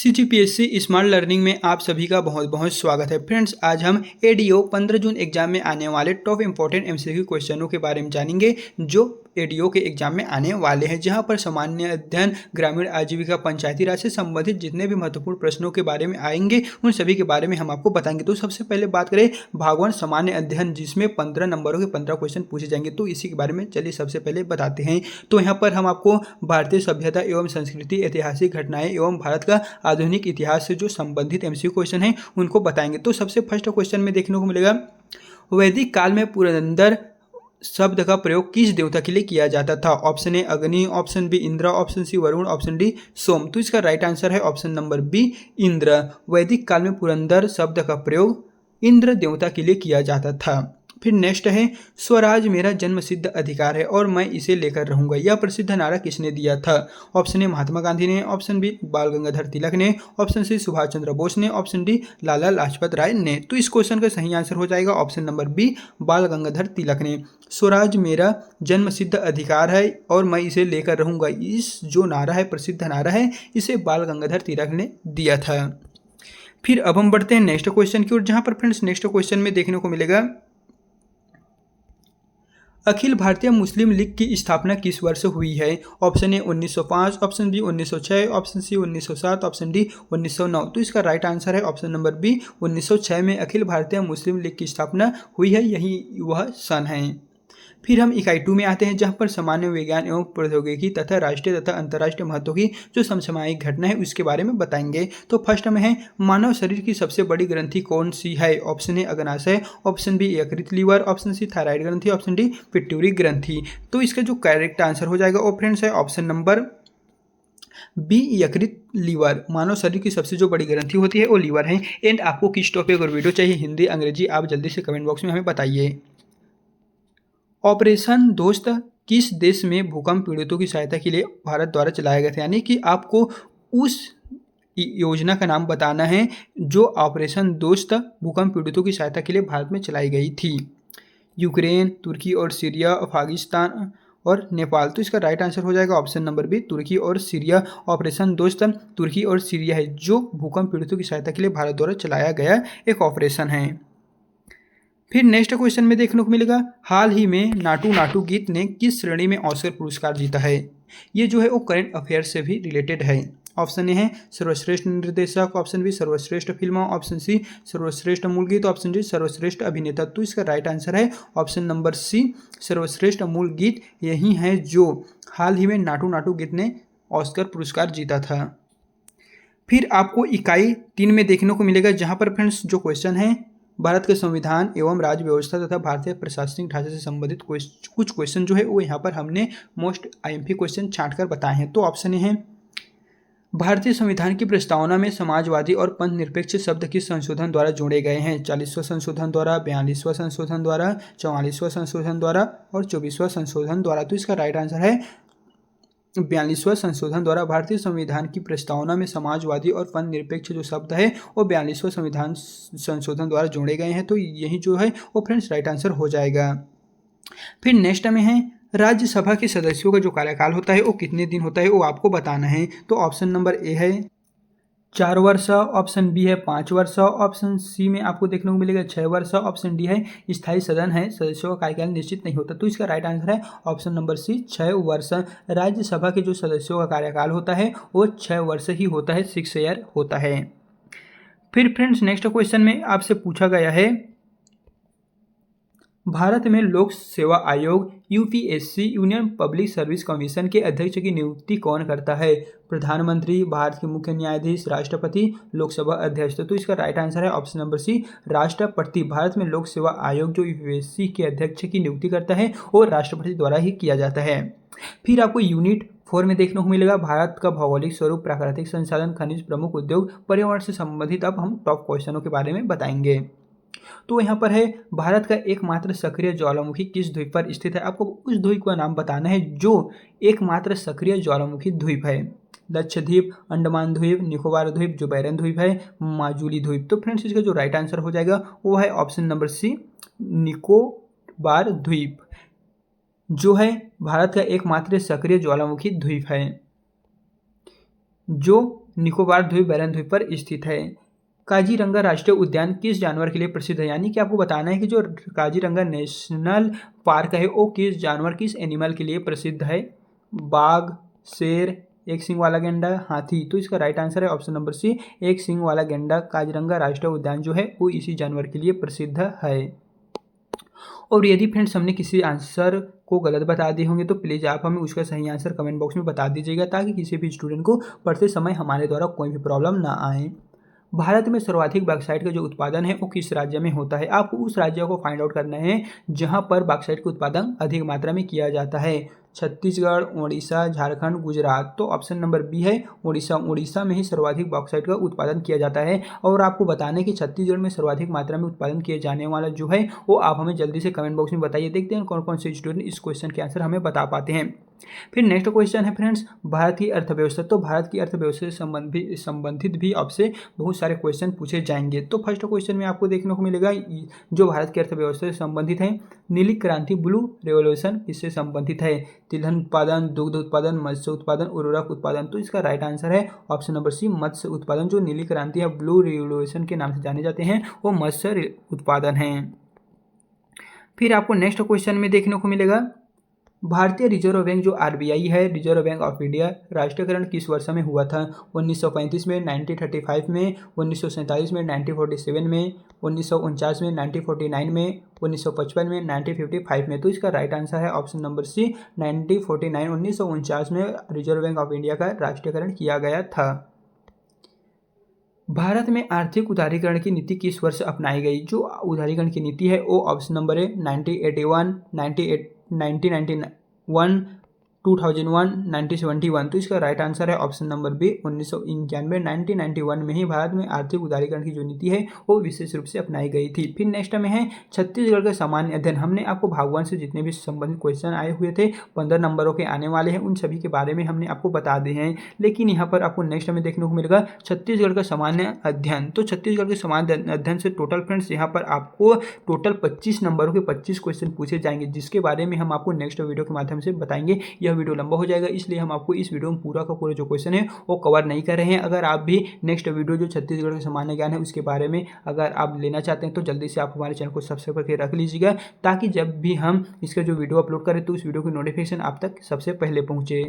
CGPSC smart learning में आप सभी का बहुत बहुत स्वागत है। फ्रेंड्स, आज हम एडीओ 15 जून एग्जाम में आने वाले टॉप इंपॉर्टेंट एमसीक्यू क्वेश्चनों के बारे में जानेंगे जो एडीओ के एग्जाम में आने वाले हैं, जहां पर सामान्य अध्ययन, ग्रामीण आजीविका, पंचायती राज से संबंधित जितने भी महत्वपूर्ण प्रश्नों के बारे में आएंगे उन सभी के बारे में हम आपको बताएंगे। तो सबसे पहले बात करें भाग 1 सामान्य अध्ययन, जिसमें 15 नंबरों के 15 क्वेश्चन पूछे जाएंगे। तो इसी के बारे में चलिए सबसे पहले बताते हैं। तो यहाँ पर हम आपको भारतीय सभ्यता एवं संस्कृति, ऐतिहासिक घटनाएं एवं भारत का आधुनिक इतिहास से जो संबंधित एमसीक्यू क्वेश्चन हैं उनको बताएंगे। तो सबसे फर्स्ट क्वेश्चन में देखने को मिलेगा, वैदिक काल में पुरंदर शब्द का प्रयोग किस देवता के लिए किया जाता था? Option A Agni, option B Indra, option C Varun, option D Som. तो इसका राइट आंसर है ऑप्शन नंबर बी इंद्र। वैदिक काल में पुरंदर शब्द का प्रयोग इंद्र देवता के लिए किया जाता था। फिर नेक्स्ट है, स्वराज मेरा जन्म सिद्ध अधिकार है और मैं इसे लेकर रहूंगा, यह प्रसिद्ध नारा किसने दिया था? ऑप्शन ए महात्मा गांधी ने, ऑप्शन बी बाल गंगाधर तिलक ने, ऑप्शन सी सुभाष चंद्र बोस ने, ऑप्शन डी लाला लाजपत राय ने। तो इस क्वेश्चन का सही आंसर हो जाएगा ऑप्शन नंबर बी बाल गंगाधर तिलक ने। स्वराज मेरा जन्म सिद्ध अधिकार है और मैं इसे लेकर रहूंगा, इस जो नारा है, प्रसिद्ध नारा है, इसे बाल गंगाधर तिलक ने दिया था। फिर अब हम बढ़ते हैं नेक्स्ट क्वेश्चन की ओर, जहां पर फ्रेंड्स नेक्स्ट क्वेश्चन में देखने को मिलेगा, अखिल भारतीय मुस्लिम लीग की स्थापना किस वर्ष हुई है? Option A 1905, option B 1906, option C 1907, option D 1909। तो इसका राइट आंसर है ऑप्शन नंबर बी 1906 में अखिल भारतीय मुस्लिम लीग की स्थापना हुई है, यही वह सन है। फिर हम इकाई 2 में आते हैं, जहां पर सामान्य विज्ञान एवं प्रौद्योगिकी तथा राष्ट्रीय तथा अंतर्राष्ट्रीय महत्व की जो समसामयिक घटना है उसके बारे में बताएंगे। तो फर्स्ट में है, मानव शरीर की सबसे बड़ी ग्रंथि कौन सी है? ऑप्शन ए अग्नाशय, ऑप्शन बी यकृत लीवर, ऑप्शन सी थायराइड ग्रंथि, ऑप्शन डी पिट्यूटरी ग्रंथि। तो इसका जो करेक्ट आंसर हो जाएगा वो फ्रेंड्स है ऑप्शन नंबर बी यकृत लीवर। मानव शरीर की सबसे जो बड़ी ग्रंथि होती है वो लीवर है। एंड आपको किस टॉपिक और वीडियो चाहिए, हिंदी अंग्रेजी, आप जल्दी से कमेंट बॉक्स में हमें बताइए। ऑपरेशन दोस्त किस देश में भूकंप पीड़ितों की सहायता के लिए भारत द्वारा चलाया गया था? यानी कि आपको उस योजना का नाम बताना है जो ऑपरेशन दोस्त भूकंप पीड़ितों की सहायता के लिए भारत में चलाई गई थी। यूक्रेन, तुर्की और सीरिया, अफगानिस्तान और नेपाल। तो इसका राइट आंसर हो जाएगा ऑप्शन नंबर बी तुर्की और सीरिया। ऑपरेशन दोस्त तुर्की और सीरिया है, जो भूकंप पीड़ितों की सहायता के लिए भारत द्वारा चलाया गया एक ऑपरेशन है। फिर नेक्स्ट क्वेश्चन में देखने को मिलेगा, हाल ही में नाटू नाटू गीत ने किस श्रेणी में ऑस्कर पुरस्कार जीता है? ये जो है वो करंट अफेयर से भी रिलेटेड है। ऑप्शन ए है सर्वश्रेष्ठ निर्देशक, ऑप्शन बी सर्वश्रेष्ठ फिल्म, ऑप्शन सी सर्वश्रेष्ठ मूल गीत, ऑप्शन डी सर्वश्रेष्ठ अभिनेता। तो इसका राइट आंसर है ऑप्शन नंबर सी सर्वश्रेष्ठ मूल गीत। यही है जो हाल ही में नाटू नाटू गीत ने ऑस्कर पुरस्कार जीता था। फिर आपको इकाई 3 में देखने को मिलेगा, जहाँ पर फ्रेंड्स जो क्वेश्चन है भारत के संविधान एवं राज्य व्यवस्था तथा भारतीय प्रशासनिक ढांचे से संबंधित कुछ क्वेश्चन जो है वो यहाँ पर हमने मोस्ट आईएमपी क्वेश्चन छांट कर बताए हैं। तो ऑप्शन ए है, भारतीय संविधान की प्रस्तावना में समाजवादी और पंथ निरपेक्ष शब्द किस संशोधन द्वारा जोड़े गए हैं? 40वां संशोधन द्वारा, 42वां संशोधन द्वारा, 44वां संशोधन द्वारा और 24वां संशोधन द्वारा। तो इसका राइट आंसर है 42वां संशोधन द्वारा। भारतीय संविधान की प्रस्तावना में समाजवादी और पंथ निरपेक्ष जो शब्द है वो 42वां संविधान संशोधन द्वारा जोड़े गए हैं। तो यही जो है वो फ्रेंड्स राइट आंसर हो जाएगा। फिर नेक्स्ट में है, राज्यसभा के सदस्यों का जो कार्यकाल होता है वो कितने दिन होता है वो आपको बताना है। तो ऑप्शन नंबर ए है 4 वर्ष, ऑप्शन बी है 5 वर्ष, ऑप्शन सी में आपको देखने को मिलेगा 6 वर्ष, ऑप्शन डी है स्थायी सदन है, सदस्यों का कार्यकाल निश्चित नहीं होता। तो इसका राइट आंसर है ऑप्शन नंबर सी 6 वर्ष। राज्यसभा के जो सदस्यों का कार्यकाल होता है वो 6 वर्ष ही होता है, 6 ईयर होता है। फिर फ्रेंड्स नेक्स्ट क्वेश्चन में आपसे पूछा गया है, भारत में लोक सेवा आयोग UPSC union public service commission के अध्यक्ष की नियुक्ति कौन करता है? प्रधानमंत्री, भारत के मुख्य न्यायाधीश, राष्ट्रपति, लोकसभा अध्यक्ष। तो इसका राइट आंसर है ऑप्शन नंबर सी राष्ट्रपति। भारत में लोक सेवा आयोग जो यूपीएससी के अध्यक्ष की नियुक्ति करता है वो राष्ट्रपति द्वारा ही किया जाता है। फिर आपको यूनिट 4 में देखने को मिलेगा, भारत का भौगोलिक स्वरूप, प्राकृतिक संसाधन, खनिज, प्रमुख उद्योग, पर्यावरण से संबंधित अब हम टॉप क्वेश्चनों के बारे में बताएंगे। तो यहाँ पर है, भारत का एकमात्र सक्रिय ज्वालामुखी किस द्वीप पर स्थित है? आपको उस द्वीप का नाम बताना है जो एकमात्र सक्रिय ज्वालामुखी द्वीप है। लक्षद्वीप, अंडमान द्वीप, निकोबार द्वीप, जुबैरन द्वीप है, माजुली द्वीप। तो फ्रेंड्स इसका जो राइट आंसर हो जाएगा वो है ऑप्शन नंबर सी निकोबार द्वीप, जो है भारत का एकमात्र सक्रिय ज्वालामुखी द्वीप है, जो निकोबार द्वीप बैरन द्वीप पर स्थित है। काजीरंगा राष्ट्रीय उद्यान किस जानवर के लिए प्रसिद्ध है, यानी कि आपको बताना है कि जो काजीरंगा नेशनल पार्क है वो किस जानवर, किस एनिमल के लिए प्रसिद्ध है। बाघ, शेर, एक सींग वाला गैंडा, हाथी। तो इसका राइट आंसर है ऑप्शन नंबर सी, एक सींग वाला गैंडा। काजीरंगा राष्ट्रीय उद्यान जो है वो इसी जानवर के लिए प्रसिद्ध है। और यदि फ्रेंड्स हमने किसी आंसर को गलत बता दिए होंगे तो प्लीज़ आप हमें उसका सही आंसर कमेंट बॉक्स में बता दीजिएगा, ताकि किसी भी स्टूडेंट को पढ़ते समय हमारे द्वारा कोई भी प्रॉब्लम ना आए। भारत में सर्वाधिक बॉक्साइट का जो उत्पादन है वो किस राज्य में होता है। आपको उस राज्य को फाइंड आउट करना है जहां पर बॉक्साइट का उत्पादन अधिक मात्रा में किया जाता है। छत्तीसगढ़, उड़ीसा, झारखंड, गुजरात। तो ऑप्शन नंबर बी है उड़ीसा। उड़ीसा में ही सर्वाधिक बॉक्साइट का उत्पादन किया जाता है। और आपको बताना है कि छत्तीसगढ़ में सर्वाधिक मात्रा में उत्पादन किए जाने वाला जो है वो आप हमें जल्दी से कमेंट बॉक्स में बताइए। देखते हैं कौन कौन से स्टूडेंट इस क्वेश्चन के आंसर हमें बता पाते हैं। फिर नेक्स्ट क्वेश्चन है फ्रेंड्स, भारत की अर्थव्यवस्था। तो भारत की अर्थव्यवस्था से संबंधित भी आपसे बहुत सारे क्वेश्चन पूछे जाएंगे। तो फर्स्ट क्वेश्चन में आपको देखने को मिलेगा जो भारत की अर्थव्यवस्था से संबंधित है, नीली क्रांति, ब्लू रेवोल्यूशन इससे संबंधित है। तिलहन उत्पादन, दुग्ध उत्पादन, मत्स्य उत्पादन, उर्वरक उत्पादन। तो इसका राइट आंसर है ऑप्शन नंबर सी, मत्स्य उत्पादन। जो नीली क्रांति या ब्लू रेवोल्यूशन के नाम से जाने जाते हैं वो मत्स्य उत्पादन है। फिर आपको नेक्स्ट क्वेश्चन में देखने को मिलेगा, भारतीय रिजर्व बैंक जो आरबीआई है, रिजर्व बैंक ऑफ इंडिया, राष्ट्रीयकरण किस वर्ष में हुआ था। 1935 में, 1935 में, 1947 में, 1947 में, 1949 में, 1949 में, 1955 में, 1955 में। तो इसका राइट आंसर है ऑप्शन नंबर सी, 1949। 1949 में रिजर्व बैंक ऑफ इंडिया का राष्ट्रीयकरण किया गया था। भारत में आर्थिक उदारीकरण की नीति किस वर्ष अपनाई गई। जो उदारीकरण की नीति है वो ऑप्शन नंबर है 1981, 1991, 2001, 1971। तो इसका राइट आंसर है ऑप्शन नंबर बी, 1991। 1991 में ही भारत में आर्थिक उदारीकरण की जो नीति है वो विशेष रूप से अपनाई गई थी। फिर नेक्स्ट में है छत्तीसगढ़ का सामान्य अध्ययन। हमने आपको भागवन से जितने भी संबंधित क्वेश्चन आए हुए थे 15 नंबरों के आने वाले हैं, उन सभी के बारे में हमने आपको बता दिए हैं। लेकिन यहाँ पर आपको नेक्स्ट में देखने को मिलेगा छत्तीसगढ़ का सामान्य अध्ययन। तो छत्तीसगढ़ के सामान्य अध्ययन से टोटल फ्रेंड्स यहाँ पर आपको टोटल 25 नंबरों के 25 क्वेश्चन पूछे जाएंगे, जिसके बारे में हम आपको नेक्स्ट वीडियो के माध्यम से बताएंगे। यह वीडियो लंबा हो जाएगा, इसलिए हम आपको इस वीडियो में पूरा का पूरा जो क्वेश्चन है वो कवर नहीं कर रहे हैं। अगर आप भी नेक्स्ट वीडियो जो छत्तीसगढ़ का सामान्य ज्ञान है उसके बारे में अगर आप लेना चाहते हैं तो जल्दी से आप हमारे चैनल को सब्सक्राइब करके रख लीजिएगा, ताकि जब भी हम इसका जो वीडियो अपलोड करें तो उस वीडियो की नोटिफिकेशन आप तक सबसे पहले पहुंचे।